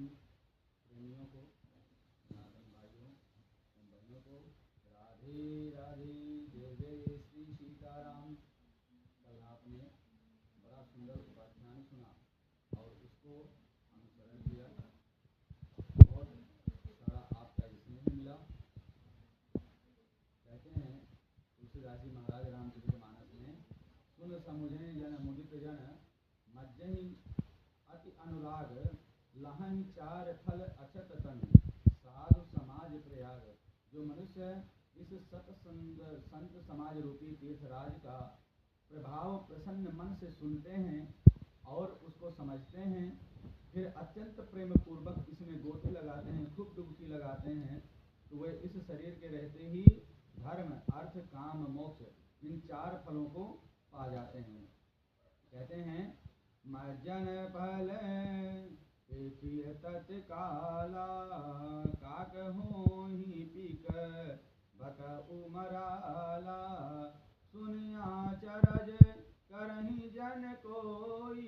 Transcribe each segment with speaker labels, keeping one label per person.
Speaker 1: सभी प्रेमियों को, सनातन भाइयों एवं बहनों को राधे राधे, जय जय श्री सीताराम। कल आपने बड़ा सुंदर उपाख्यान सुना और उसको अनुसरण किया, बहुत सारा आपका स्नेह मिला। कहते हैं तुलसीदास जी महाराज रामचरितमानस में, सुन समुझे जन मुदित जन मज्जहि अति अनुराग, लहन चार थल अचत तन, साधु समाज प्रयाग। जो मनुष्य इस संत समाज रूपी तीर्थराज का प्रभाव प्रसन्न मन से सुनते हैं और उसको समझते हैं, फिर अत्यंत प्रेम पूर्वक इसमें गोती लगाते हैं, खूब डुबकी लगाते हैं, तो वे इस शरीर के रहते ही धर्म अर्थ काम मोक्ष इन चार फलों को पा जाते हैं। कहते हैं मज्जन फल तत्काला, काक होहि पिक बक उमराला, सुनिया चरज करहि जन कोई,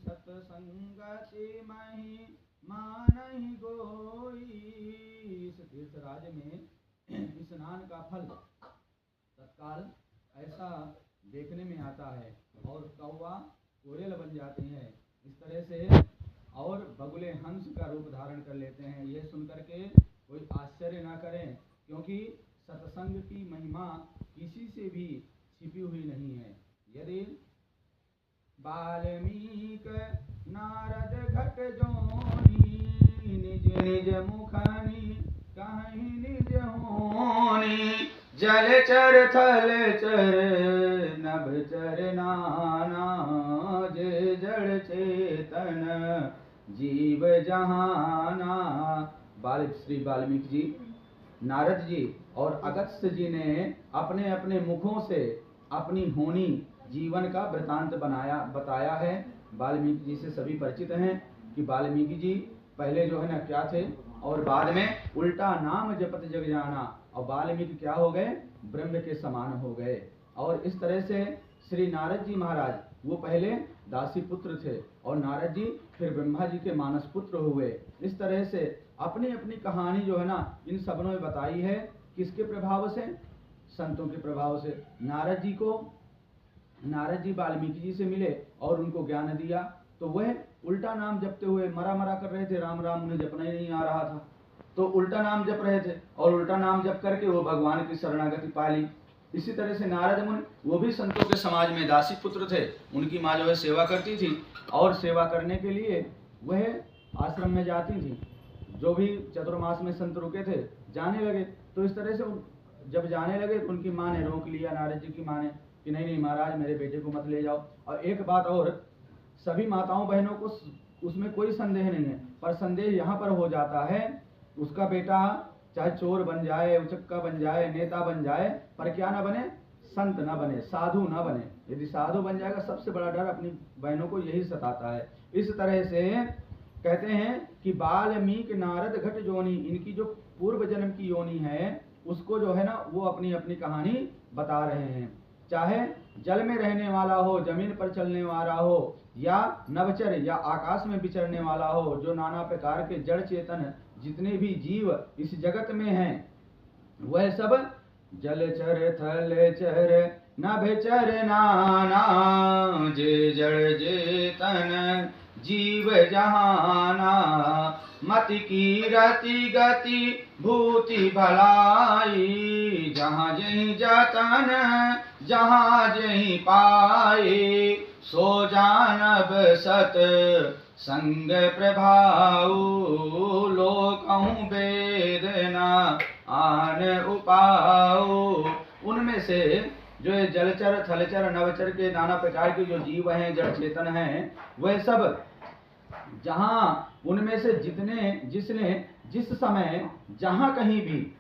Speaker 1: सतसंगति महि मानहि गोई। इस तीर्थराज में स्नान का फल तत्काल ऐसा देखने में आता है और कौवा कोयल बन जाती हैं, इस तरह से, और बगुले हंस का रूप धारण कर लेते हैं। यह सुनकर के कोई आश्चर्य ना करें, क्योंकि सत्संग की महिमा किसी से भी छिपी हुई नहीं है। यदि वाल्मीकि नारद घट जोनी, निज निज मुखनि कहीं निज होनी, जलचर थलचर नभचर नाना, जे जड़ चेतन जीव जहाना। श्री वाल्मीकि जी, नारद जी और अगस्त्य जी ने अपने अपने मुखों से अपनी होनी जीवन का वृतांत बताया है। वाल्मीकि जी से सभी परिचित हैं कि वाल्मीकि जी पहले जो है ना क्या थे, और बाद में उल्टा नाम जपत जग जाना, और वाल्मीकि क्या हो गए, ब्रह्म के समान हो गए। और इस तरह से श्री नारद जी महाराज, वो पहले दासी पुत्र थे और नारद जी फिर ब्रह्मा जी के मानस पुत्र हुए। इस तरह से अपनी अपनी कहानी जो है ना इन सबनों में बताई है। किसके प्रभाव से? संतों के प्रभाव से। नारद जी वाल्मीकि जी से मिले और उनको ज्ञान दिया, तो वह उल्टा नाम जपते हुए मरा कर रहे थे। राम राम उन्हें जपना ही नहीं आ रहा था, तो उल्टा नाम जप रहे थे और उल्टा नाम जप करके वो भगवान की शरणागति पा ली। इसी तरह से नारद मुनि, वो भी संतों के समाज में दासी पुत्र थे, उनकी माँ जो है सेवा करती थी और सेवा करने के लिए वह आश्रम में जाती थी। जो भी चतुर्मास में संत रुके थे जाने लगे, तो इस तरह से जब जाने लगे तो उनकी माँ ने रोक लिया, नारद जी की माँ ने, कि नहीं नहीं महाराज मेरे बेटे को मत ले जाओ। और एक बात और, सभी माताओं बहनों को उसमें कोई संदेह नहीं है, पर संदेह यहाँ पर हो जाता है, उसका बेटा चाहे चोर बन जाए, उचक्का बन जाए, नेता बन जाए, पर क्या ना बने, संत ना बने, साधु ना बने। यदि साधु बन जाएगा, सबसे बड़ा डर अपनी बहनों को यही सताता है। इस तरह से कहते हैं कि वाल्मीकि नारद घट जोनी, इनकी जो पूर्व जन्म की योनि है उसको जो है ना वो अपनी अपनी कहानी बता रहे हैं। चाहे जल में रहने वाला हो, जमीन पर चलने वाला हो, या नभचर या आकाश में विचरने वाला हो, जो नाना प्रकार के जड़ चेतन जितने भी जीव इस जगत में हैं, वह सब जलचर थलचर नभचर नाना, जे जड़ चेतन जीव जहाना, मति की रति गति भूति भलाई, जहाँ जहीं जतन जहाँ जहीं पाए, सो जानब सत संग प्रभाव, लोकहु वेद न आन उपाओ। उनमें से जो जलचर थलचर नवचर के नाना प्रकार के जो जीव हैं, जड़ चेतन हैं, वह सब जहाँ उनमें से जिसने जिस समय जहाँ कहीं भी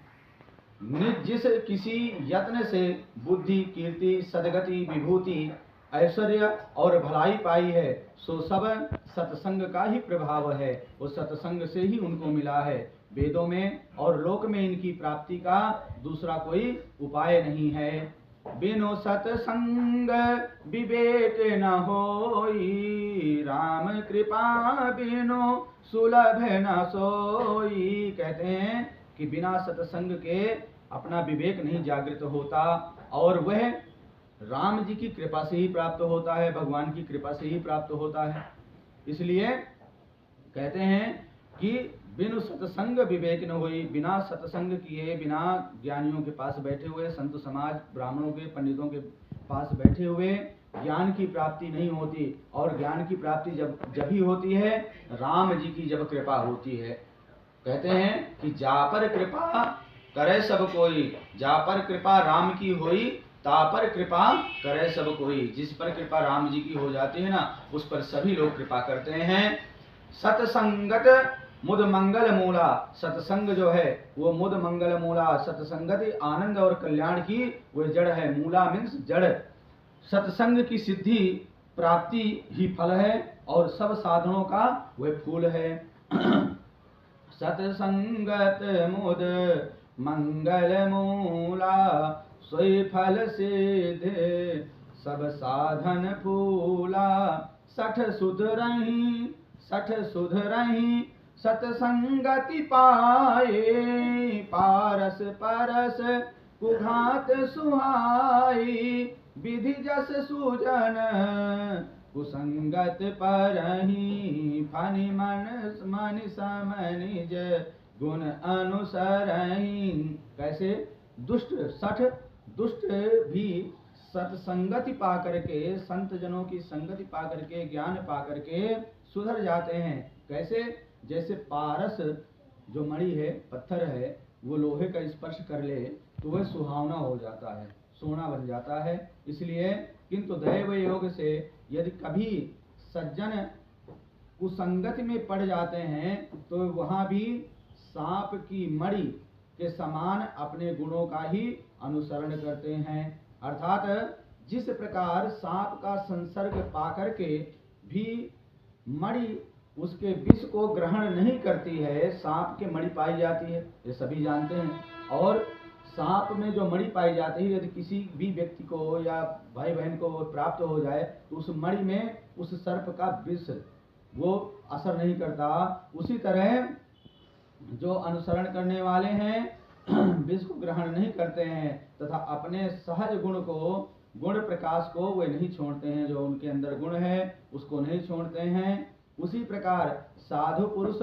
Speaker 1: जिस किसी यत्न से बुद्धि कीर्ति सदगति विभूति ऐश्वर्य और भलाई पाई है, सो सब सत्संग का ही प्रभाव है। वो सत्संग से ही उनको मिला है। वेदों में और लोक में इनकी प्राप्ति का दूसरा कोई उपाय नहीं है। बिनु सतसंग विवेक न होई, राम कृपा बिनु सुलभ न सोई। कहते हैं कि बिना सत्संग के अपना विवेक नहीं जागृत होता, और वह राम जी की कृपा से ही प्राप्त होता है, भगवान की कृपा से ही प्राप्त होता है। इसलिए कहते हैं कि बिनु सत्संग विवेक न होई, बिना सत्संग किए, बिना ज्ञानियों के पास बैठे हुए, संत समाज, ब्राह्मणों के, पंडितों के पास बैठे हुए ज्ञान की प्राप्ति नहीं होती। और ज्ञान की प्राप्ति जब ही होती है, राम जी की जब कृपा होती है। कहते हैं कि जा पर कृपा करे सब कोई, जा पर कृपा राम की होई, ता पर कृपा करे सब कोई। जिस पर कृपा राम जी की हो जाती है ना, उस पर सभी लोग कृपा करते हैं। सतसंगत मुद मंगल मूला, सत्संग जो है वो मुद मंगल मूला, सत्संगति आनंद और कल्याण की वो जड़ है। मूला मीन्स जड़। सत्संग की सिद्धि प्राप्ति ही फल है, और सब साधनों का वह फूल है। सत्संगत मुद मंगल मूला, सोई फल सिद्ध सब साधन फूला। सठ सुध रही सतसंगति पाए, पारस परस कुघात सुहाई। विधि जस सूजन कुसंगत परही, फनि मन समनिज गुण अनुसरही। कैसे? दुष्ट दुष्ट भी सत्संगति पा करके, संत जनों की संगति पा करके, ज्ञान पा करके सुधर जाते हैं। कैसे? जैसे पारस जो मणि है, पत्थर है, वो लोहे का स्पर्श कर ले तो वह सुहावना हो जाता है, सोना बन जाता है। इसलिए किंतु दैव योग से यदि कभी सज्जन कुसंगति में पड़ जाते हैं तो वहां भी सांप की मणि के समान अपने गुणों का ही अनुसरण करते हैं। अर्थात जिस प्रकार सांप का संसर्ग पाकर के भी मणि उसके विष को ग्रहण नहीं करती है, सांप के मणि पाई जाती है, ये सभी जानते हैं। और सांप में जो मणि पाई जाती है, यदि किसी भी व्यक्ति को या भाई बहन को प्राप्त हो जाए तो उस मणि में उस सर्प का विष वो असर नहीं करता। उसी तरह जो अनुसरण करने वाले हैं विष को ग्रहण नहीं करते हैं, तथा अपने सहज गुण को, गुण प्रकाश को वे नहीं छोड़ते हैं, जो उनके अंदर गुण है उसको नहीं छोड़ते हैं। उसी प्रकार साधु पुरुष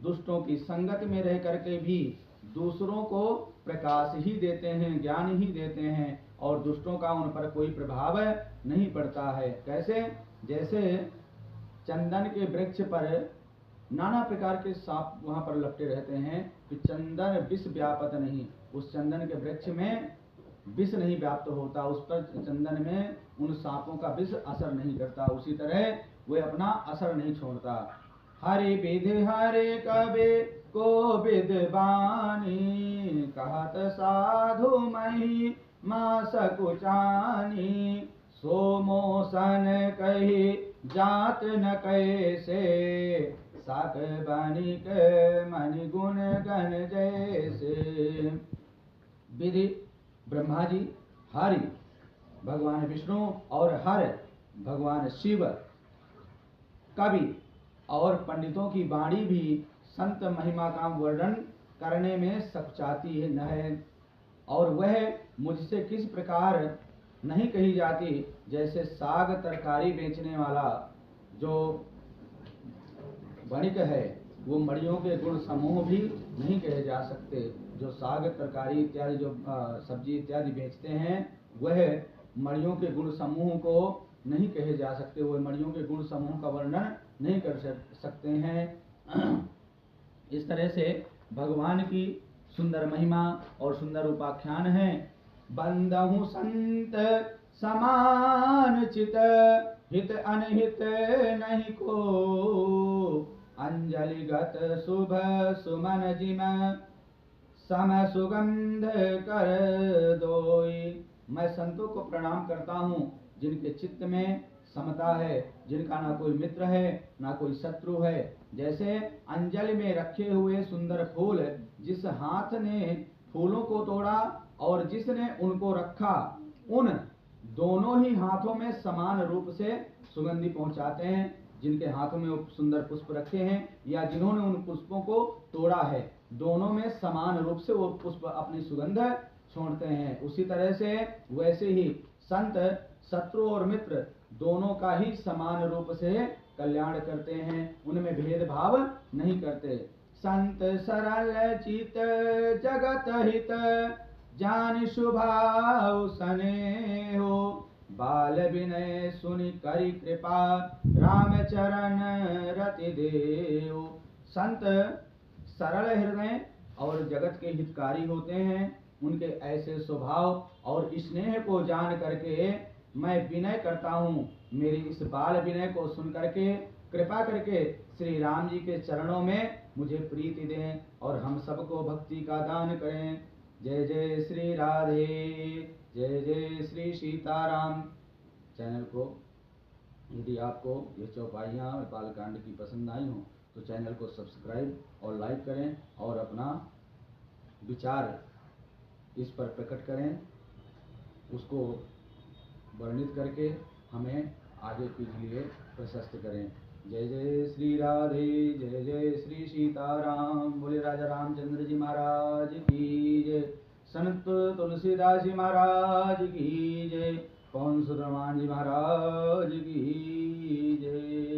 Speaker 1: दुष्टों की संगत में रह करके भी दूसरों को प्रकाश ही देते हैं, ज्ञान ही देते हैं, और दुष्टों का उन पर कोई प्रभाव नहीं पड़ता है। कैसे? जैसे चंदन के वृक्ष पर नाना प्रकार के सांप वहां पर लपटे रहते हैं, कि चंदन विष व्यापत नहीं, उस चंदन के वृक्ष में विष नहीं व्याप्त होता, उस पर चंदन में उन सांपों का विष असर नहीं करता। उसी तरह वे अपना असर नहीं छोड़ता। हरे विधि हरे कबे को विद्वानी, कहत साधु मही मा सकुचानी। सोमोसन कही जात न कैसे, साक बनिक मनि गुण गण जैसे। विधि ब्रह्मा जी, हरि भगवान विष्णु और हर भगवान शिव, कवि और पंडितों की वाणी भी संत महिमा का वर्णन करने में सकुचाती है न है, और वह मुझसे किस प्रकार नहीं कही जाती। जैसे साग तरकारी बेचने वाला जो वणिक है, वो मड़ियों के गुण समूह भी नहीं कहे जा सकते। जो साग तरकारी इत्यादि जो सब्जी इत्यादि बेचते हैं, वह मड़ियों के गुण समूह को नहीं कहे जा सकते, वह मड़ियों के गुण समूह का वर्णन नहीं कर सकते हैं। इस तरह से भगवान की सुंदर महिमा और सुंदर उपाख्यान है। बंदहु संत समान चित, हित अनहित नहीं को, अंजलिगत शुभ सुमन जिम, सम सुगंध कर दोई। मैं संतों को प्रणाम करता हूँ जिनके चित्त में समता है, जिनका ना कोई मित्र है ना कोई शत्रु है। जैसे अंजलि में रखे हुए सुंदर फूल, जिस हाथ ने फूलों को तोड़ा और जिसने उनको रखा, उन दोनों ही हाथों में समान रूप से सुगंधि पहुंचाते हैं। जिनके हाथों में वो सुंदर पुष्प रखे हैं या जिन्होंने उन पुष्पों को तोड़ा है, दोनों में समान रूप से वो पुष्प अपनी सुगंध छोड़ते हैं। उसी तरह से वैसे ही संत शत्रु और मित्र दोनों का ही समान रूप से कल्याण करते हैं, उनमें भेदभाव नहीं करते। संत सरल चित जगत हित जान स्वभाव स्नेहो बाल विनय सुनि करि कृपा राम चरण रति देव। संत सरल हृदय और जगत के हितकारी होते हैं। उनके ऐसे स्वभाव और स्नेह को जान करके मैं विनय करता हूँ। मेरी इस बाल विनय को सुन करके कृपा करके श्री राम जी के चरणों में मुझे प्रीति दें और हम सबको भक्ति का दान करें। जय जय श्री राधे, जय जय श्री सीताराम। चैनल को यदि आपको ये चौपाइयाँ बालकांड की पसंद आई हो तो चैनल को सब्सक्राइब और लाइक करें और अपना विचार इस पर प्रकट करें, उसको वर्णित करके हमें आगे के लिए प्रशस्त करें। जय जय श्री राधे, जय जय श्री सीताराम। बोले राजा रामचंद्र जी महाराज की जय, संत तुलसीदास जी महाराज की जय, पवन सुत हनुमान जी महाराज की जय।